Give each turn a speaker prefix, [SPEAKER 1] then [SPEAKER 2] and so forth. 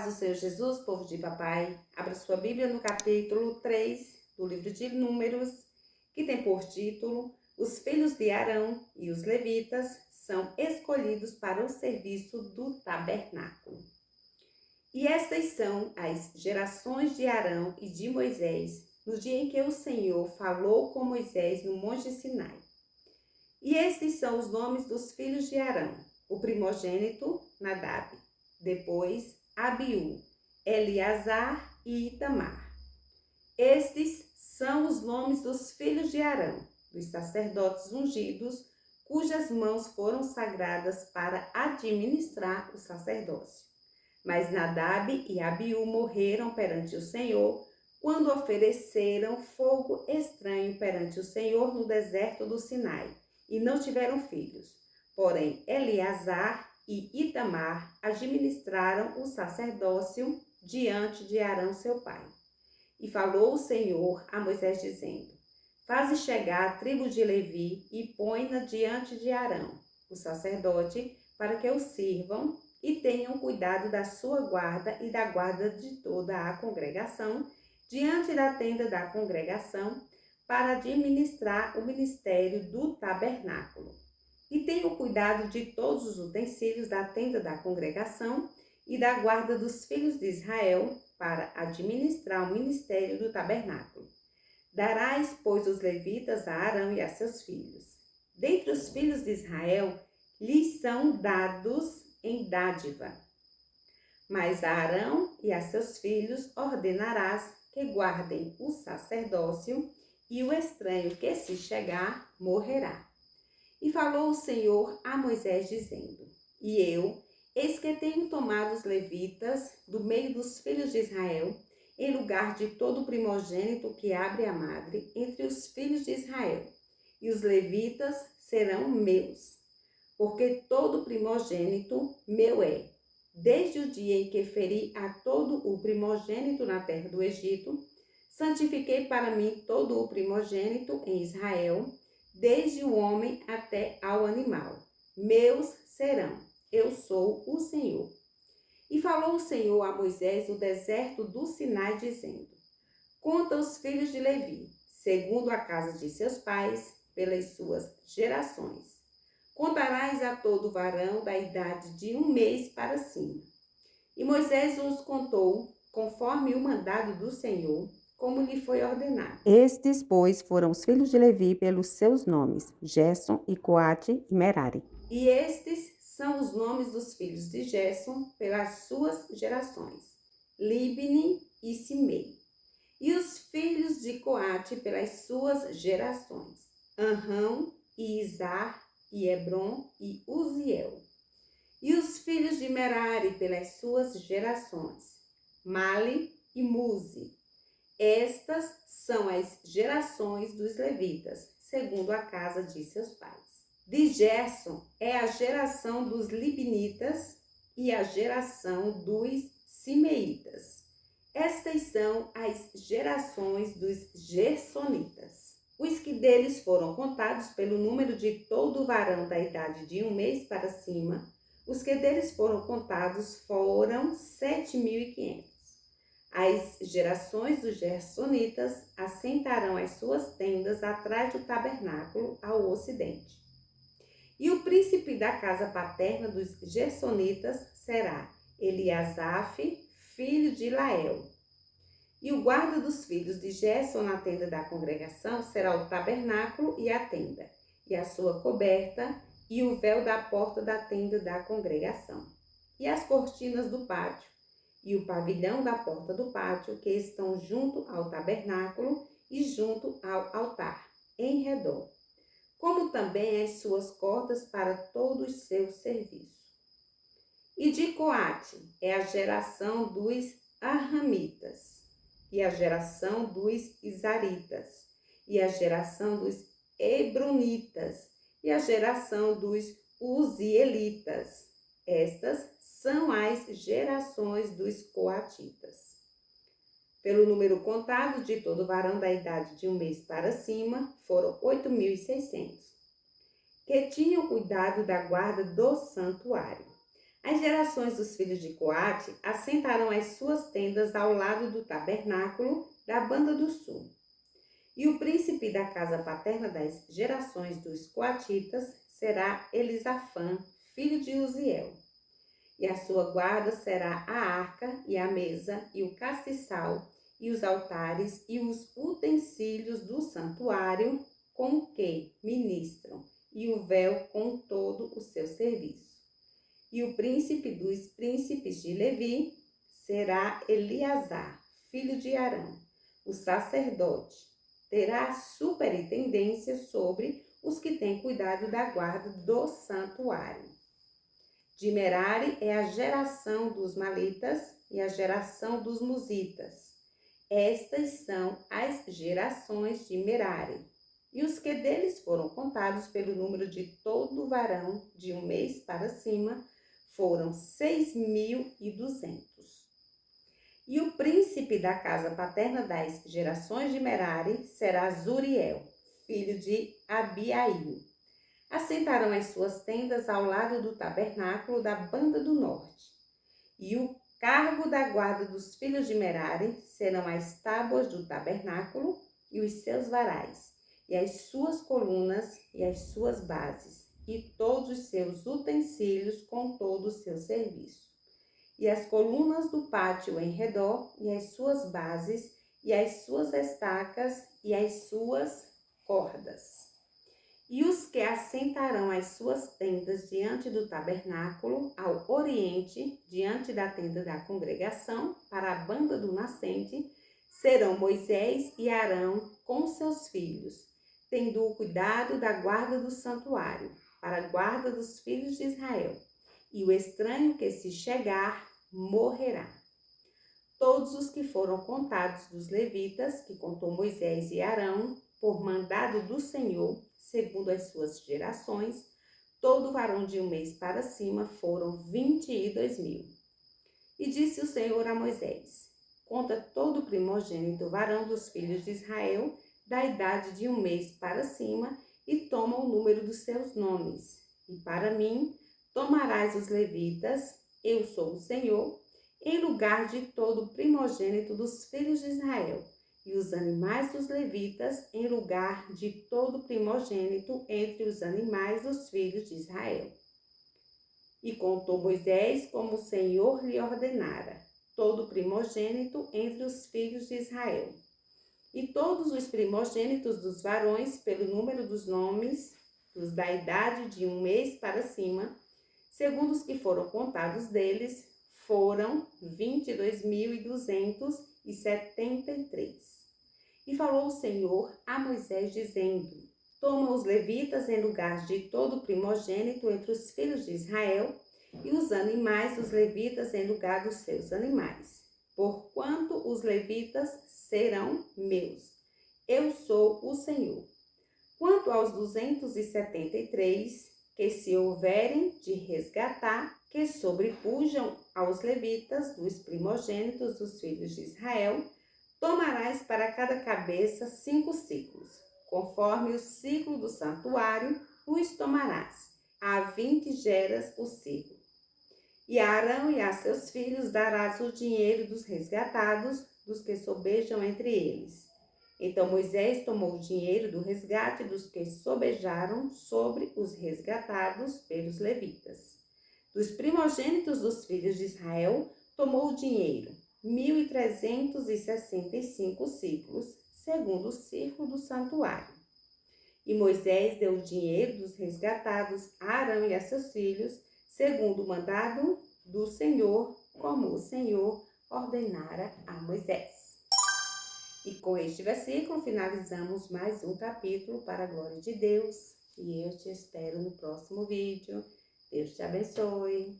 [SPEAKER 1] do Senhor Jesus, povo de papai, abra sua Bíblia no capítulo 3 do livro de Números, que tem por título: Os filhos de Arão e os levitas são escolhidos para o serviço do tabernáculo. E estas são as gerações de Arão e de Moisés, no dia em que o Senhor falou com Moisés no Monte Sinai. E estes são os nomes dos filhos de Arão: o primogênito, Nadab, depois Abiú, Eleazar e Itamar. Estes são os nomes dos filhos de Arão, dos sacerdotes ungidos, cujas mãos foram sagradas para administrar o sacerdócio. Mas Nadab e Abiú morreram perante o Senhor quando ofereceram fogo estranho perante o Senhor no deserto do Sinai, e não tiveram filhos. Porém, Eleazar e Itamar administraram o sacerdócio diante de Arão, seu pai. E falou o Senhor a Moisés, dizendo: Faze chegar a tribo de Levi e põe-na diante de Arão, o sacerdote, para que o sirvam e tenham cuidado da sua guarda e da guarda de toda a congregação, diante da tenda da congregação, para administrar o ministério do tabernáculo. E tenham cuidado de todos os utensílios da tenda da congregação e da guarda dos filhos de Israel, para administrar o ministério do tabernáculo. Darás, pois, os levitas a Arão e a seus filhos. Dentre os filhos de Israel, lhes são dados em dádiva. Mas a Arão e a seus filhos ordenarás que guardem o sacerdócio, e o estranho que se chegar morrerá. E falou o Senhor a Moisés, dizendo: E eu, eis que tenho tomado os levitas do meio dos filhos de Israel, em lugar de todo primogênito que abre a madre entre os filhos de Israel, e os levitas serão meus, porque todo primogênito meu é. Desde o dia em que feri a todo o primogênito na terra do Egito, santifiquei para mim todo o primogênito em Israel, desde o homem até ao animal. Meus serão. Eu sou o Senhor. E falou o Senhor a Moisés no deserto do Sinai, dizendo: Conta os filhos de Levi, segundo a casa de seus pais, pelas suas gerações. Contarás a todo varão da idade de 1 mês para cima. E Moisés os contou, conforme o mandado do Senhor, como lhe foi ordenado. Estes, pois, foram os filhos de Levi pelos seus nomes: Gerson e Coate e Merari. E estes são os nomes dos filhos de Gerson pelas suas gerações: Libni e Simei. E os filhos de Coate pelas suas gerações: Anrão e Izar e Hebron e Uziel. E os filhos de Merari pelas suas gerações: Mali e Muzi. Estas são as gerações dos levitas, segundo a casa de seus pais. De Gerson é a geração dos libnitas e a geração dos simeitas. Estas são as gerações dos gersonitas. Os que deles foram contados pelo número de todo varão da idade de 1 mês para cima, os que deles foram contados foram 7.500. As gerações dos gersonitas assentarão as suas tendas atrás do tabernáculo ao ocidente. E o príncipe da casa paterna dos gersonitas será Eliasaf, filho de Lael. E o guarda dos filhos de Gerson na tenda da congregação será o tabernáculo e a tenda, e a sua coberta, e o véu da porta da tenda da congregação, e as cortinas do pátio, e o pavilhão da porta do pátio, que estão junto ao tabernáculo e junto ao altar, em redor, como também as suas cordas para todo o seu serviço. E de Coate é a geração dos arramitas, e a geração dos isaritas, e a geração dos hebronitas, e a geração dos uzielitas. Estas são as gerações dos coatitas. Pelo número contado de todo varão da idade de 1 mês para cima, foram 8.600, que tinham cuidado da guarda do santuário. As gerações dos filhos de Coate assentaram as suas tendas ao lado do tabernáculo da banda do sul. E o príncipe da casa paterna das gerações dos coatitas será Elisafã, filho de Uziel. E a sua guarda será a arca e a mesa e o castiçal e os altares e os utensílios do santuário com que ministram e o véu com todo o seu serviço. E o príncipe dos príncipes de Levi será Eleazar, filho de Arão, o sacerdote. Terá a superintendência sobre os que têm cuidado da guarda do santuário. De Merari é a geração dos malitas e a geração dos musitas. Estas são as gerações de Merari. E os que deles foram contados pelo número de todo varão de um mês para cima foram 6.200. E o príncipe da casa paterna das gerações de Merari será Zuriel, filho de Abiail. Assentarão as suas tendas ao lado do tabernáculo da banda do norte. E o cargo da guarda dos filhos de Merari serão as tábuas do tabernáculo e os seus varais, e as suas colunas e as suas bases, e todos os seus utensílios com todo o seu serviço. E as colunas do pátio em redor, e as suas bases, e as suas estacas, e as suas cordas. E os que assentarão as suas tendas diante do tabernáculo, ao oriente, diante da tenda da congregação, para a banda do nascente, serão Moisés e Arão com seus filhos, tendo o cuidado da guarda do santuário, para a guarda dos filhos de Israel. E o estranho que se chegar, morrerá. Todos os que foram contados dos levitas, que contou Moisés e Arão, por mandado do Senhor, segundo as suas gerações, todo varão de um mês para cima foram 22.000. E disse o Senhor a Moisés: conta todo o primogênito varão dos filhos de Israel, da idade de um mês para cima, e toma o número dos seus nomes. E para mim tomarás os levitas, eu sou o Senhor, em lugar de todo o primogênito dos filhos de Israel, e os animais dos levitas em lugar de todo o primogênito entre os animais dos filhos de Israel. E contou Moisés como o Senhor lhe ordenara, todo o primogênito entre os filhos de Israel. E todos os primogênitos dos varões, pelo número dos nomes, dos da idade de um mês para cima, segundo os que foram contados deles, foram 22.273. E falou o Senhor a Moisés, dizendo: toma os levitas em lugar de todo o primogênito entre os filhos de Israel, e os animais dos levitas em lugar dos seus animais, porquanto os levitas serão meus. Eu sou o Senhor. Quanto aos 273, que se houverem de resgatar, que sobrepujam aos levitas dos primogênitos dos filhos de Israel, tomarás para cada cabeça 5 ciclos, conforme o ciclo do santuário, os tomarás, a 20 geras o ciclo. E a Arão e a seus filhos darás o dinheiro dos resgatados, dos que sobejam entre eles. Então Moisés tomou o dinheiro do resgate dos que sobejaram sobre os resgatados pelos levitas. Dos primogênitos dos filhos de Israel, tomou o dinheiro, 1.365 ciclos, segundo o ciclo do santuário. E Moisés deu o dinheiro dos resgatados a Arão e a seus filhos, segundo o mandado do Senhor, como o Senhor ordenara a Moisés. E com este versículo finalizamos mais um capítulo para a glória de Deus. E eu te espero no próximo vídeo. Deus te abençoe.